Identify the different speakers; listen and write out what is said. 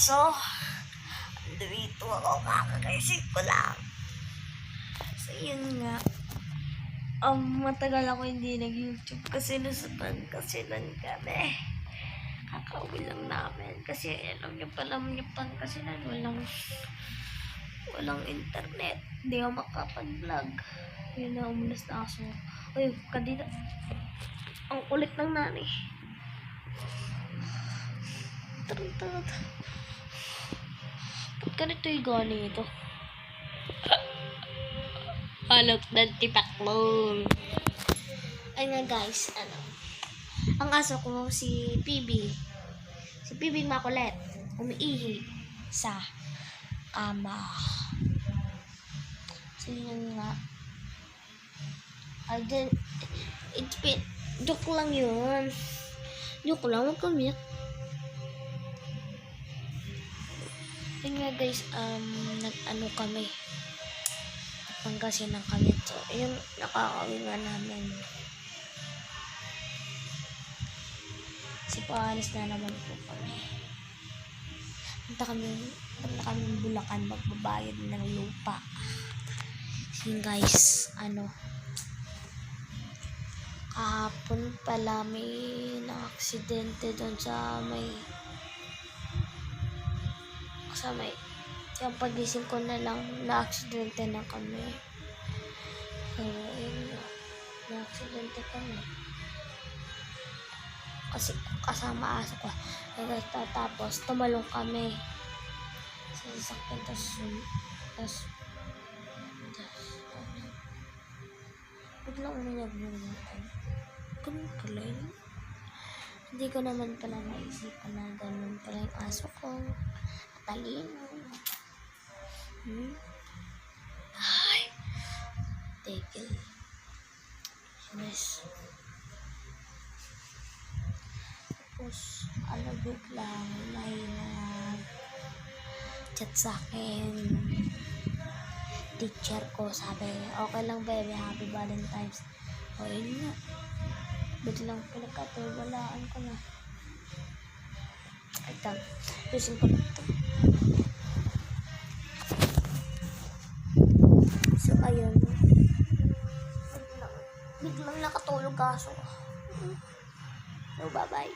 Speaker 1: aso. Dito ako, kakakaisip ko lang. So, yun nga. Matagal ako hindi nag-YouTube kasi nasa Pangasinan kami. Kakauwi lang namin kasi alam niyo pala yung Pangasinan walang internet. Hindi ako makapag-vlog. Yun na, umulas na aso. Uy, kadita. Ang kulit ng nanay. Tarantad. Ba't ganito yung ganito? Halok ng tipaklong. Ay nga guys, ang aso ko si PB. Si PB makulit. Umiihi sa kama. So yun nga. Joke lang yun. Joke lang, huwag kami. Yun nga guys, nag-ano kami. Pangasinan kami to. Yung nakakawin nga namin. Kasi paalis na naman po kami. Punta kami Bulacan, magbabayad ng lupa. So guys, kahapon pala may na-aksidente doon sa may yung pagising ko na lang na-aksidente na kami. So, yun nga, na-aksidente kami. Kasi kasama aso ko. Tapos, tumalong kami sa sasakyan. Tapos, biglang umiyak yung natin. Ganun pala yun. Hindi ko naman pala naisipan na ganun pala yung aso ko. Talino. Ay. Tigil. Yes. Tapos, biglang may chat sa akin. Teacher ko, sabi, okay lang baby, happy Valentine's. O, yun nga. Biglang pinagkatiwalaan ko na. Ito, yusin ko na ito. So, ayun. Biglang nakatulog aso. So, bye-bye.